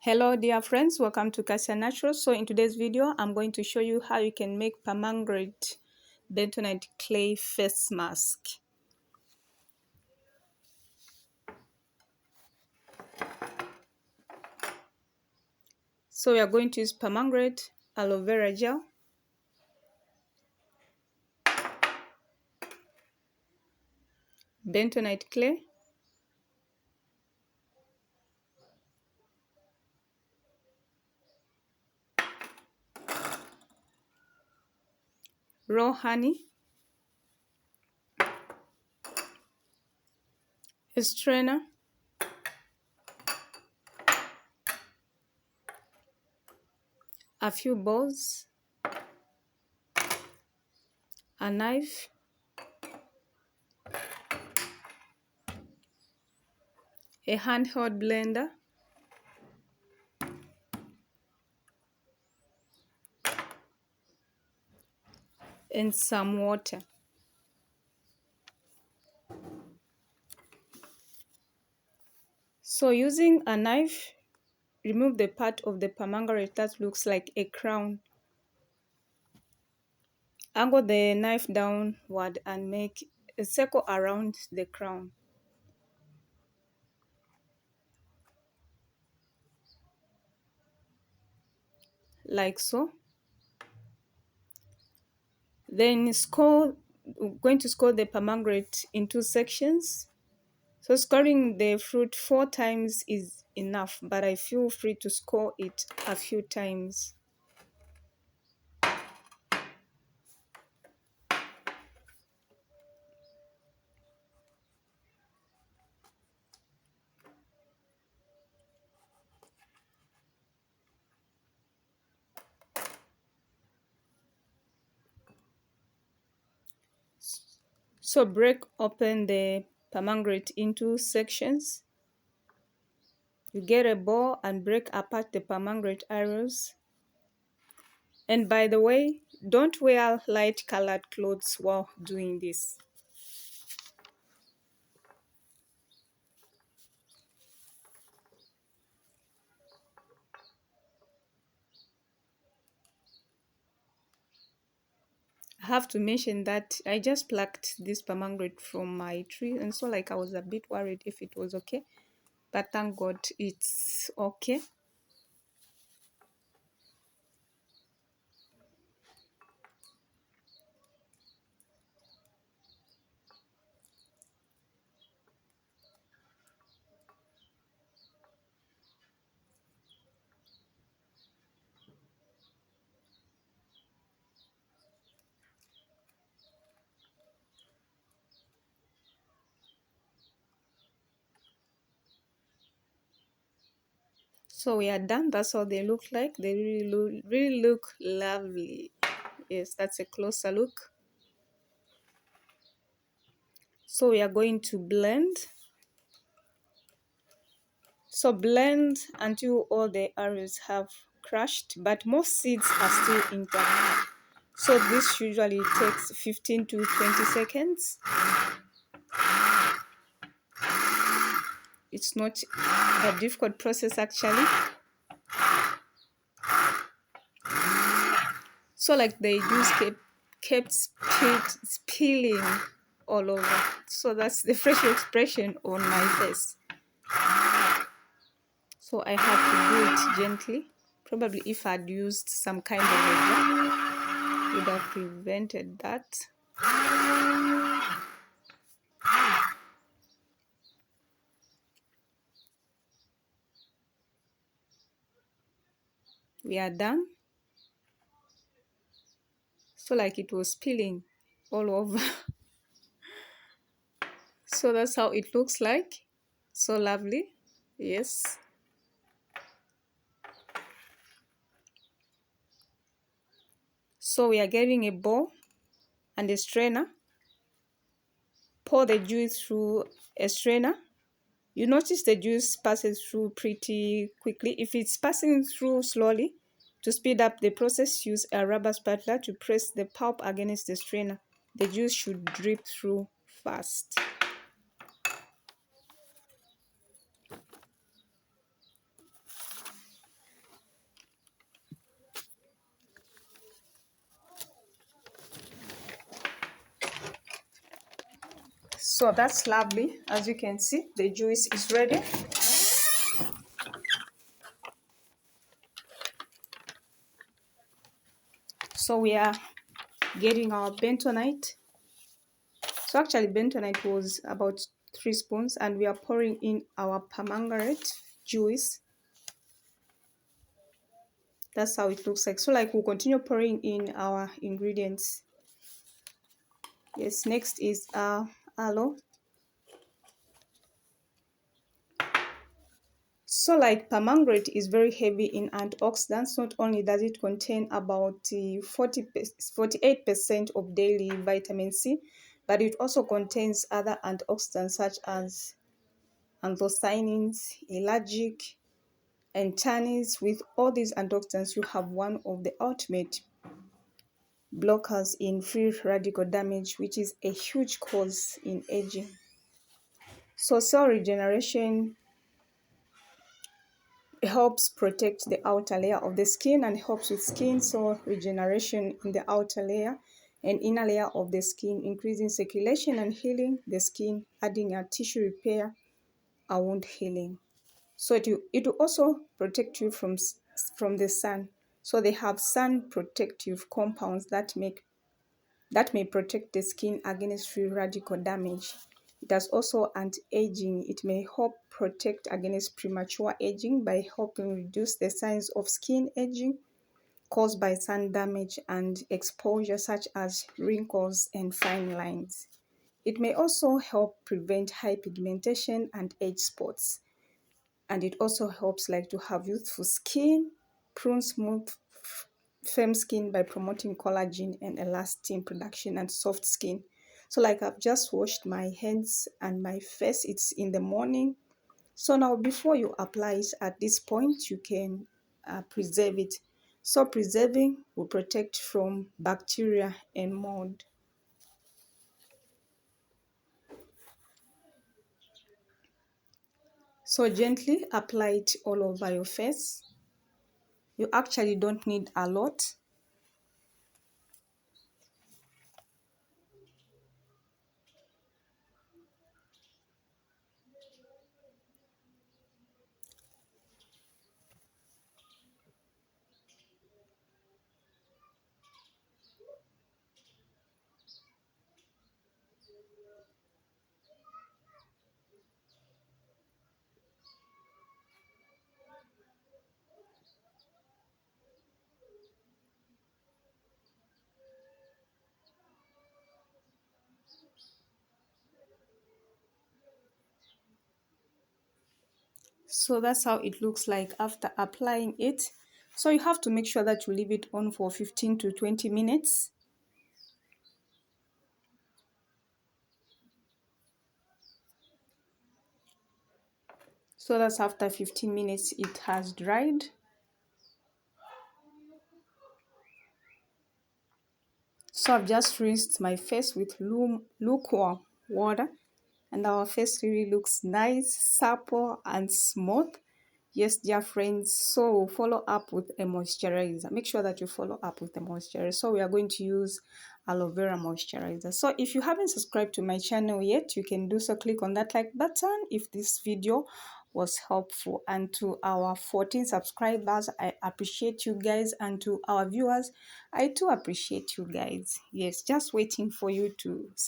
Hello dear friends, welcome to Cassia Natural. So in today's video I'm going to show you how you can make Pomegranate Bentonite clay face mask. So we are going to use pomegranate, aloe vera gel, bentonite clay, raw honey, a strainer, a few balls, a knife, a handheld blender, and some water. So using a knife, remove the part of the pomegranate that looks like a crown. Angle the knife downward and make a circle around the crown. Like so. Then we're going to score the pomegranate in 2 sections. So scoring the fruit 4 times is enough, but I feel free to score it a few times. So break open the pomegranate into sections. You get a ball and break apart the pomegranate arrows. And by the way, don't wear light colored clothes while doing this. I have to mention that I just plucked this pomegranate from my tree, and so I was a bit worried if it was okay, but thank God it's okay. So we are done. That's how they look like. They really look lovely. Yes, that's a closer look. So we are going to blend. So blend until all the arrows have crushed, but most seeds are still intact. So this usually takes 15 to 20 seconds. It's not a difficult process actually. So the juice kept spilling all over. So that's the fresh expression on my face. So I have to do it gently. Probably if I'd used some kind of a jar, would have prevented that. We are done. So it was spilling all over. So that's how it looks like. So lovely. Yes. So we are getting a bowl and a strainer. Pour the juice through a strainer. You notice the juice passes through pretty quickly. If it's passing through slowly, to speed up the process, use a rubber spatula to press the pulp against the strainer. The juice should drip through fast. So that's lovely. As you can see, the juice is ready. So we are getting our bentonite. So actually bentonite was about 3 spoons, and we are pouring in our pomegranate juice. That's how it looks like. So like we'll continue pouring in our ingredients. Yes, next is aloe. So like pomegranate is very heavy in antioxidants. Not only does it contain about 48% of daily vitamin C, but it also contains other antioxidants such as anthocyanins, ellagic, and tannins. With all these antioxidants, you have one of the ultimate blockers in free radical damage, which is a huge cause in aging. So cell regeneration helps protect the outer layer of the skin and helps with skin cell regeneration in the outer layer and inner layer of the skin, increasing circulation and healing the skin, adding a tissue repair, a wound healing. So it will also protect you from the sun. So they have sun protective compounds that may protect the skin against free radical damage. It has also anti-aging. It may help protect against premature aging by helping reduce the signs of skin aging caused by sun damage and exposure, such as wrinkles and fine lines. It may also help prevent high pigmentation and age spots. And it also helps like to have youthful skin, prune smooth firm skin by promoting collagen and elastin production and soft skin. So like I've just washed my hands and my face. It's in the morning. So now before you apply it at this point, you can preserve it. So preserving will protect from bacteria and mold. So gently apply it all over your face. You actually don't need a lot. So that's how it looks like after applying it. So you have to make sure that you leave it on for 15 to 20 minutes. So that's after 15 minutes it has dried. So I've just rinsed my face with lukewarm water, and our face really looks nice, supple and smooth. Yes, dear friends, so follow up with a moisturizer. Make sure that you follow up with a moisturizer. So we are going to use aloe vera moisturizer. So if you haven't subscribed to my channel yet, you can do so. Click on that like button if this video was helpful. And to our 14 subscribers, I appreciate you guys. And to our viewers, I too appreciate you guys. Yes, just waiting for you to subscribe.